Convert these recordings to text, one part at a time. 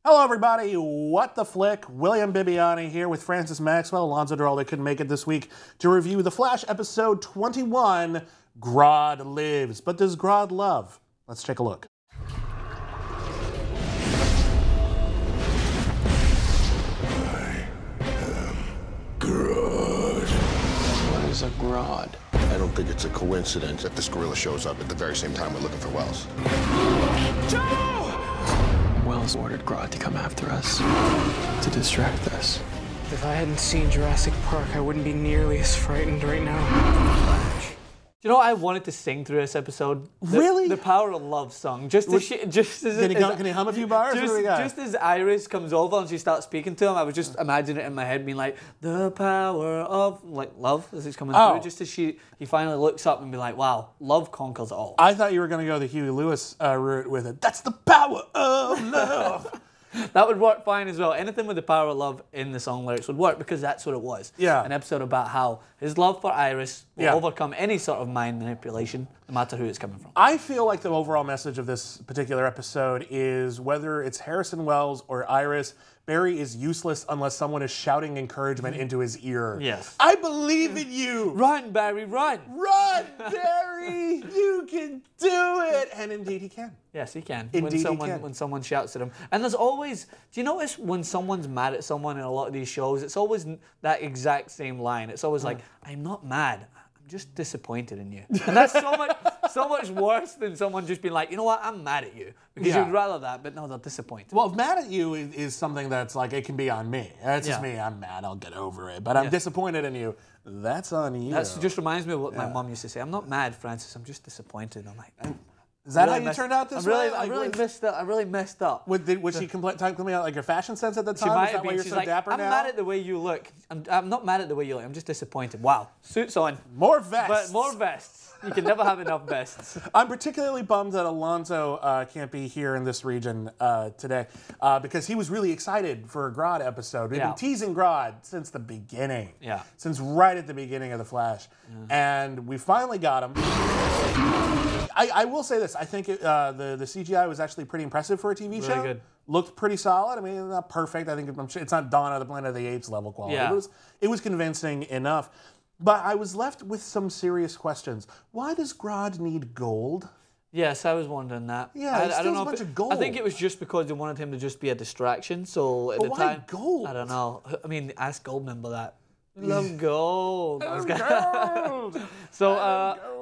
Hello, everybody. What the flick? William Bibbiani here with Francis Maxwell. Alonzo Duralde couldn't make it this week to review The Flash episode 21, Grodd Lives. But does Grodd love? Let's take a look. I am Grodd. What is a Grodd? I don't think it's a coincidence that this gorilla shows up at the very same time we're looking for Wells. Joe! Wells ordered Grodd to come after us, to distract us. If I hadn't seen Jurassic Park, I wouldn't be nearly as frightened right now. Do you know what I wanted to sing through this episode? Really? The Power of Love song. Just as Can he hum a few bars? Just as Iris comes over and she starts speaking to him, I was just imagining it in my head being like, the power of, like, love as he's coming through. Just as he finally looks up and be like, wow, love conquers all. I thought you were going to go the Huey Lewis route with it. That's the power of love. That would work fine as well. Anything with the power of love in the song lyrics would work because that's what it was. Yeah. An episode about how his love for Iris will overcome any sort of mind manipulation, no matter who it's coming from. I feel like the overall message of this particular episode is whether it's Harrison Wells or Iris, Barry is useless unless someone is shouting encouragement into his ear. Yes. I believe in you. Run, Barry, run. Run, Barry. You can do it. And indeed he can. Yes, he can. Indeed When someone shouts at him. And there's always, do you notice when someone's mad at someone in a lot of these shows, it's always that exact same line. It's always like, I'm not mad. I'm just disappointed in you. And that's so much worse than someone just being like, you know what, I'm mad at you. Because you'd rather that, but no, they're disappointed. Well, mad at you is something that's like, it can be on me. That's just me. I'm mad. I'll get over it. But I'm disappointed in you. That's on you. That just reminds me of what my mom used to say. I'm not mad, Francis. I'm just disappointed. I'm like, is that how you turned out this way? I really messed up. Was she coming out like your fashion sense at the time? She might is that have why been. you're She's so like, dapper I'm now? mad at the way you look. I'm not mad at the way you look. I'm just disappointed. Wow. Suits on. More vests. But more vests. You can never have enough vests. I'm particularly bummed that Alonzo can't be here in this region today because he was really excited for a Grodd episode. We've been teasing Grodd since the beginning. Yeah. Since right at the beginning of The Flash. And we finally got him. I will say this. I think the CGI was actually pretty impressive for a TV show. Really good. Looked pretty solid. I mean, not perfect. I think it's not Dawn of the Planet of the Apes level quality. Yeah. It was convincing enough. But I was left with some serious questions. Why does Grodd need gold? Yes, I was wondering that. Yeah, I don't know a bunch of gold. I think it was just because they wanted him to just be a distraction. So at the why time, gold? I don't know. I mean, ask Goldmember that. Love gold. Gold.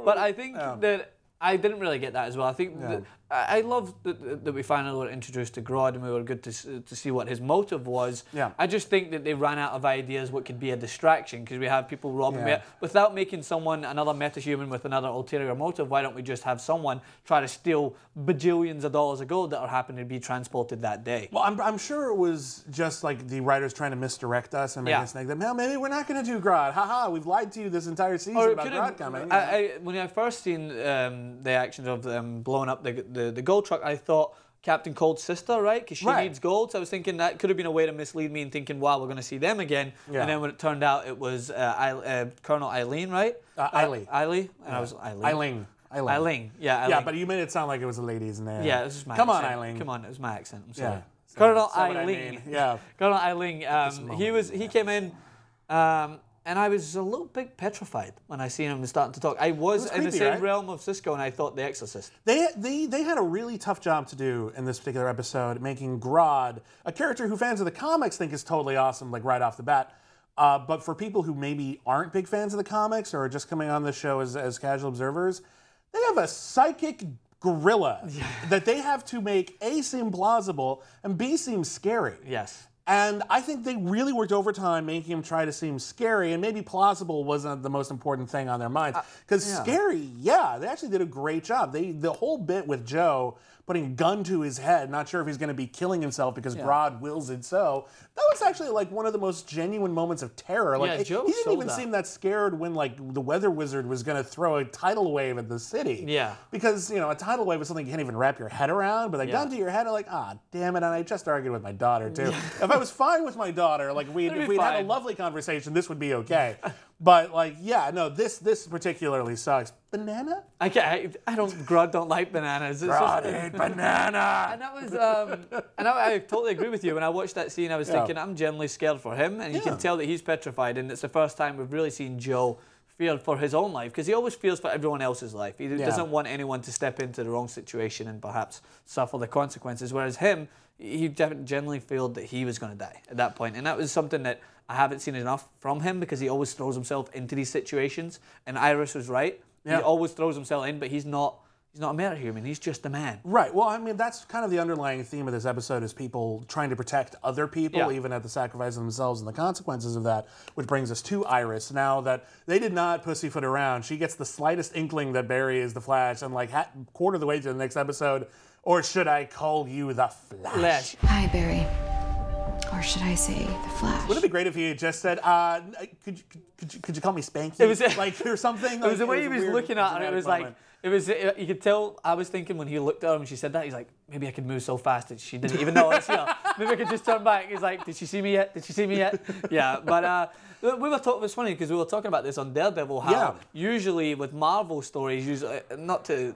But I think that I didn't really get that as well. I think that I love that we finally were introduced to Grodd and we were good to see what his motive was. Yeah. I just think that they ran out of ideas what could be a distraction because we have people robbing without making someone another metahuman with another ulterior motive. Why don't we just have someone try to steal bajillions of dollars of gold that are happening to be transported that day? Well, I'm sure it was just like the writers trying to misdirect us and make us think that, well, maybe we're not going to do Grodd. Haha, we've lied to you this entire season about Grodd coming. When I first seen the actions of them blowing up the gold truck, I thought Captain Cold's sister, right? Because she needs gold. So I was thinking that could have been a way to mislead me and thinking, wow, we're going to see them again. And then when it turned out it was Colonel Eileen, right? Eileen. And I was Eileen. Eileen. Yeah, Eileen. Yeah, but you made it sound like it was a lady's name. Yeah, it was just my accent. accent. Come on, Eileen. Come on, it was my accent. I'm sorry. Yeah. Colonel Eileen. Yeah. Colonel Eileen. He came in. And I was a little bit petrified when I seen him starting to talk. I was in the same realm of Cisco, and I thought The Exorcist. They had a really tough job to do in this particular episode, making Grodd a character who fans of the comics think is totally awesome, like right off the bat. But for people who maybe aren't big fans of the comics or are just coming on the show as casual observers, they have a psychic gorilla that they have to make A, seem plausible, and B, seem scary. Yes. And I think they really worked overtime making him try to seem scary, and maybe plausible wasn't the most important thing on their minds. Because scary, they actually did a great job. The whole bit with Joe putting a gun to his head, not sure if he's going to be killing himself because Grodd wills it so, that was actually like one of the most genuine moments of terror. Like Joe he didn't even seem that scared when like the weather wizard was going to throw a tidal wave at the city. Yeah. Because, you know, a tidal wave is something you can't even wrap your head around, but like gun to your head, I'm like, damn it, and I just argued with my daughter too. If I was fine with my daughter, like if we'd had a lovely conversation, this would be okay. But like, yeah, no, this particularly sucks. Banana? I don't. Grodd don't like bananas. Grodd ate banana. And that was, and I totally agree with you. When I watched that scene, I was thinking, I'm genuinely scared for him, and you can tell that he's petrified. And it's the first time we've really seen Joe feared for his own life, because he always fears for everyone else's life. He doesn't want anyone to step into the wrong situation and perhaps suffer the consequences. Whereas him, he genuinely feared that he was going to die at that point, and that was something that I haven't seen enough from him, because he always throws himself into these situations. And Iris was right. He always throws himself in, but he's not a metahuman. He's just a man. Right. Well, I mean, that's kind of the underlying theme of this episode, is people trying to protect other people, even at the sacrifice of themselves and the consequences of that, which brings us to Iris. Now that they did not pussyfoot around, she gets the slightest inkling that Barry is the Flash, and like quarter of the way to the next episode, or should I call you the Flash? Hi, Barry. Or should I say the Flash? Wouldn't it be great if he just said, could you call me Spanky? It was like, or something? It was the way he was looking at her. It was like, you could tell, I was thinking when he looked at her and she said that, he's like, maybe I could move so fast that she didn't even know I was here. Maybe I could just turn back. He's like, did she see me yet? Did she see me yet? Yeah, but it was funny because we were talking about this on Daredevil, how usually with Marvel stories, usually, not to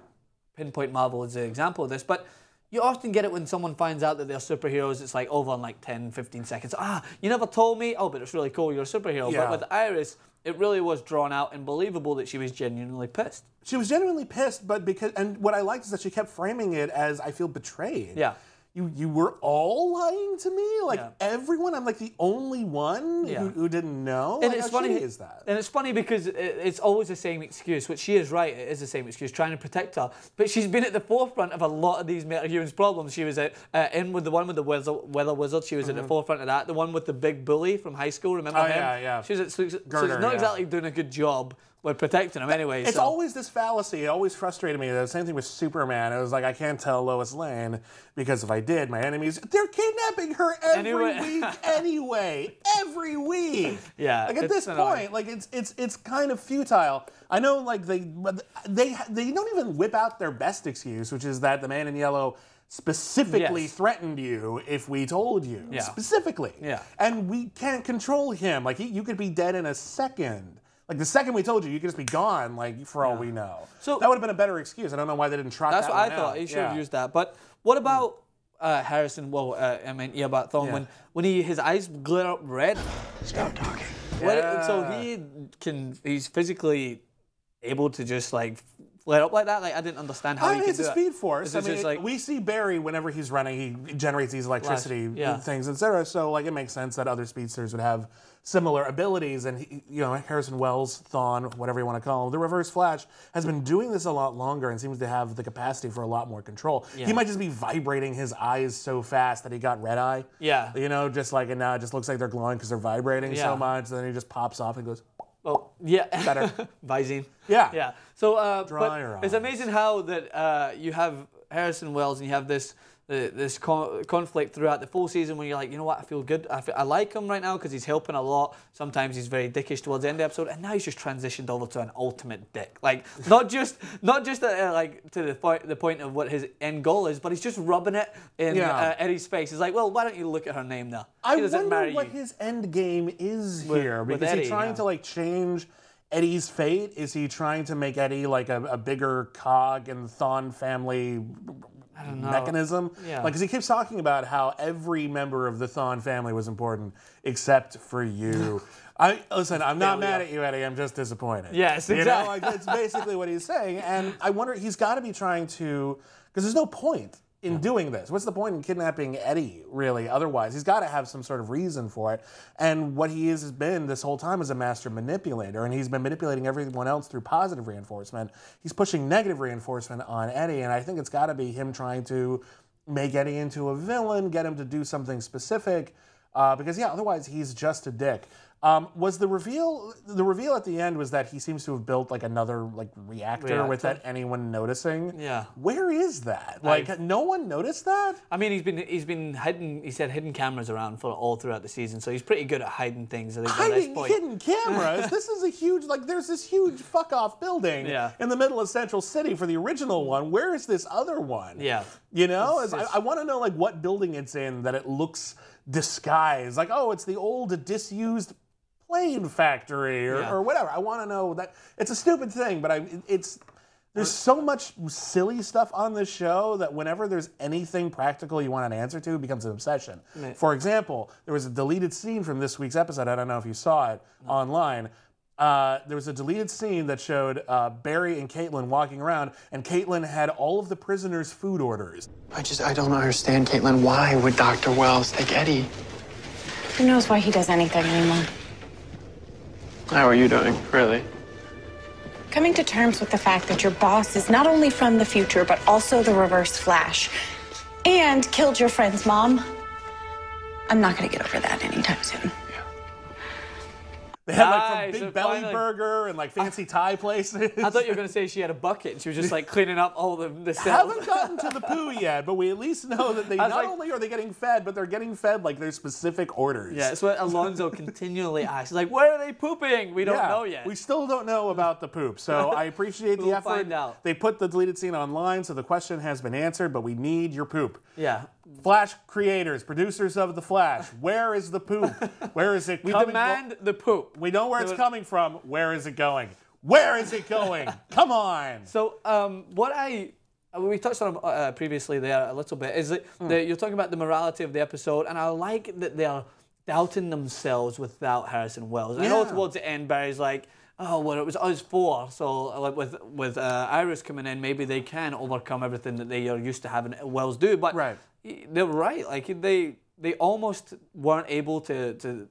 pinpoint Marvel as an example of this, but you often get it when someone finds out that they're superheroes, it's like over in like 10, 15 seconds. You never told me? Oh, but it's really cool, you're a superhero. But with Iris, it really was drawn out and believable that she was genuinely pissed. She was genuinely pissed, but and what I liked is that she kept framing it as, I feel betrayed. Yeah. You were all lying to me? Like, everyone? I'm like the only one who didn't know? And like, it's how funny, shitty is that? And it's funny because it's always the same excuse, which she is right, it is the same excuse, trying to protect her. But she's been at the forefront of a lot of these metahumans problems. She was in with the one with the weather wizard, she was at the forefront of that. The one with the big bully from high school, remember him? Yeah. She was so she's not exactly doing a good job with protecting him anyway. It's always this fallacy. It always frustrated me. The same thing with Superman. It was like, I can't tell Lois Lane because if I did, my enemies, they're kidnapping her every week anyway. Every week. Yeah. Like at this point, like it's kind of futile. I know, like they don't even whip out their best excuse, which is that the man in yellow specifically threatened you if we told you. Specifically. Yeah. And we can't control him. Like you could be dead in a second. Like the second we told you, you could just be gone, like for all we know. So that would have been a better excuse. I don't know why they didn't trot that one out. That's what I thought. He should have used that. But what about Harrison? Well, about Thawne when his eyes glare up red. Stop talking. So he's physically able to just like flare up like that? Like, I didn't understand how he could do it. It's a speed force. I mean, like, we see Barry whenever he's running, he generates these electricity things, etc. So, like, it makes sense that other speedsters would have similar abilities. And, Harrison Wells, Thawne, whatever you want to call him, the Reverse Flash, has been doing this a lot longer and seems to have the capacity for a lot more control. Yeah. He might just be vibrating his eyes so fast that he got red eye. Yeah. Just like, and now it just looks like they're glowing because they're vibrating so much. Then he just pops off and goes... Oh, yeah. Better. Visine. Yeah. Yeah. So, Dry your eyes. It's amazing how that you have Harrison Wells and you have this conflict throughout the full season when you're like, you know what, I feel good. I like him right now because he's helping a lot. Sometimes he's very dickish towards the end of the episode, and now he's just transitioned over to an ultimate dick. Like, not just like to the point of what his end goal is, but he's just rubbing it in Eddie's face. He's like, well, why don't you look at her name now? I wonder what his end game is here. Because he's trying to like change Eddie's fate. Is he trying to make Eddie like a bigger cog in the Thawne family mechanism? Yeah. Like, because he keeps talking about how every member of the Thawne family was important except for you. Listen, I'm not mad at you, Eddie. I'm just disappointed. Yes, exactly. That's basically what he's saying. And I wonder, he's got to be trying to, because there's no point in doing this. What's the point in kidnapping Eddie, really, otherwise? He's got to have some sort of reason for it. And what he has been this whole time is a master manipulator, and he's been manipulating everyone else through positive reinforcement. He's pushing negative reinforcement on Eddie, and I think it's got to be him trying to make Eddie into a villain, get him to do something specific, because, otherwise he's just a dick. Was the reveal at the end was that he seems to have built like another like reactor without anyone noticing? Yeah. Where is that? Like, no one noticed that? I mean, he's been hiding. He said hidden cameras around for all throughout the season, so he's pretty good at hiding things. I think at this point. Hidden cameras. This is a huge there's this huge fuck off building in the middle of Central City for the original one. Where is this other one? Yeah. I want to know like what building it's in that it looks disguised. Like, oh, it's the old disused plane factory or whatever. I want to know that. It's a stupid thing, but there's so much silly stuff on this show that whenever there's anything practical you want an answer to, it becomes an obsession. For example, there was a deleted scene from this week's episode. I don't know if you saw it online. There was a deleted scene that showed Barry and Caitlin walking around, and Caitlin had all of the prisoners' food orders. I don't understand, Caitlin. Why would Dr. Wells take Eddie? Who knows why he does anything anymore? How are you doing, really? Coming to terms with the fact that your boss is not only from the future, but also the Reverse Flash, and killed your friend's mom. I'm not going to get over that anytime soon. They had like from Big Belly Burger and like fancy Thai places. I thought you were going to say she had a bucket and she was just like cleaning up all the cells. Haven't gotten to the poo yet, but we at least know that they not only are they getting fed, but they're getting fed like their specific orders. Yeah, it's what Alonzo continually asks. Like, where are they pooping? We don't know yet. We still don't know about the poop, so I appreciate the effort. Find out. They put the deleted scene online, so the question has been answered, but we need your poop. Yeah. Flash creators, producers of The Flash, where is the poop? Where is it coming from? We demand the poop. We know where it's coming from. Where is it going? Where is it going? Come on. So we touched on previously there a little bit, is that you're talking about the morality of the episode, and I like that they are doubting themselves without Harrison Wells. I know towards the end, Barry's like, oh, well, it was us four. So like with Iris coming in, maybe they can overcome everything that they are used to having Wells do. But they're right. Like they almost weren't able to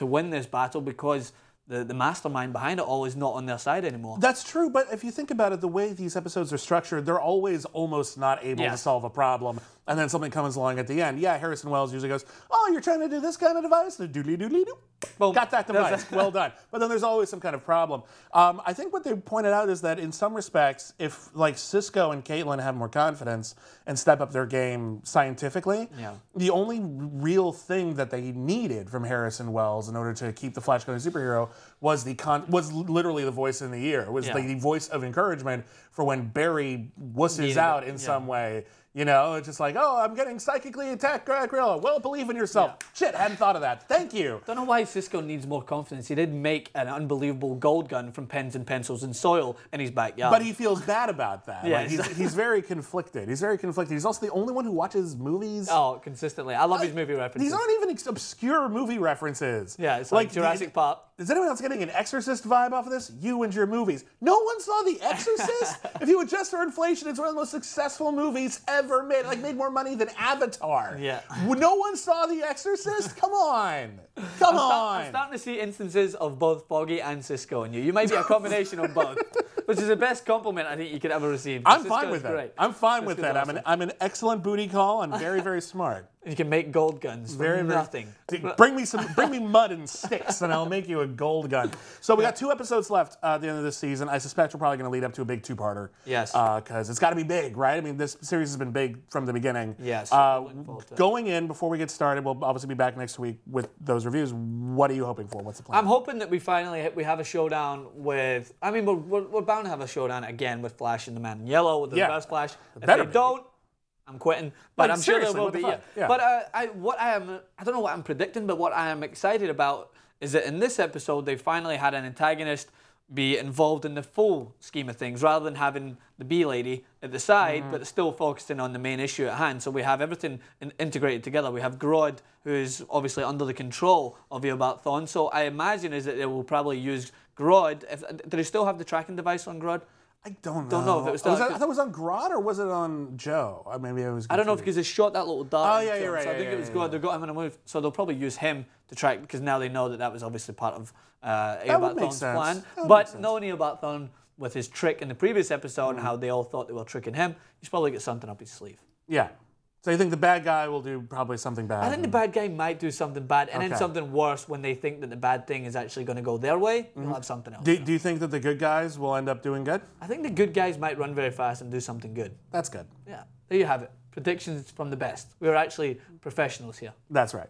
win this battle because the mastermind behind it all is not on their side anymore. That's true, but if you think about it, the way these episodes are structured, they're always almost not able to solve a problem, and then something comes along at the end. Yeah, Harrison Wells usually goes, oh, you're trying to do this kind of device? Doodly-doodly-doo. Boom. Got that device. Well done. But then there's always some kind of problem. I think what they pointed out is that in some respects, if like Cisco and Caitlin have more confidence and step up their game scientifically, the only real thing that they needed from Harrison Wells in order to keep the Flash going superhero was literally the voice in the ear. It was like the voice of encouragement for when Barry wusses out in some way. You know, it's just like, oh, I'm getting psychically attacked, Gorilla. Well, believe in yourself. Shit, hadn't thought of that. Thank you. Don't know why Cisco needs more confidence. He did make an unbelievable gold gun from pens and pencils and soil in his backyard. But he feels bad about that. Like, he's very conflicted. He's very conflicted. He's also the only one who watches movies. Oh, consistently. I love his movie references. These aren't even obscure movie references. Yeah, it's like Jurassic Park. Is anyone else getting an Exorcist vibe off of this? You and your movies. No one saw The Exorcist? If you adjust for inflation, it's one of the most successful movies ever made. Like, made more money than Avatar. Yeah. No one saw The Exorcist? Come on. Come on. I'm starting to see instances of both Foggy and Cisco in you. You might be a combination of both, which is the best compliment I think you could ever receive. I'm fine with that. I'm fine with that. Awesome. I'm an excellent booty call. I'm very, very smart. You can make gold guns from nothing. Bring me mud and sticks, and I'll make you a gold gun. So we got 2 episodes left at the end of this season. I suspect we're probably going to lead up to a big 2-parter. Yes. Because it's got to be big, right? I mean, this series has been big from the beginning. Yes. Going in, before we get started, we'll obviously be back next week with those reviews. What are you hoping for? What's the plan? I'm hoping that we finally have a showdown with. I mean, we're bound to have a showdown again with Flash and the Man in Yellow, with the Reverse Flash. If they don't, I'm quitting, but I'm sure there will be. But I don't know what I'm predicting, but what I am excited about is that in this episode they finally had an antagonist be involved in the full scheme of things, rather than having the bee lady at the side, but still focusing on the main issue at hand. So we have everything integrated together. We have Grodd, who is obviously under the control of Eobard Thawne. So I imagine is that they will probably use Grodd. Do they still have the tracking device on Grodd? I don't know. Don't know if it was. I thought it was on Grodd or was it on Joe? Maybe it was. I don't know because they shot that little dart. Oh yeah, you're right. So I think it was Grodd. They got him in a move, so they'll probably use him to track because now they know that was obviously part of Eobard Thawne's plan. But knowing Eobard Thawne with his trick in the previous episode and how they all thought they were tricking him, he's probably got something up his sleeve. Yeah. So you think the bad guy will do probably something bad? I think the bad guy might do something bad, and then something worse when they think that the bad thing is actually going to go their way. They'll have something else. Do you think that the good guys will end up doing good? I think the good guys might run very fast and do something good. That's good. Yeah, there you have it. Predictions from the best. We're actually professionals here. That's right.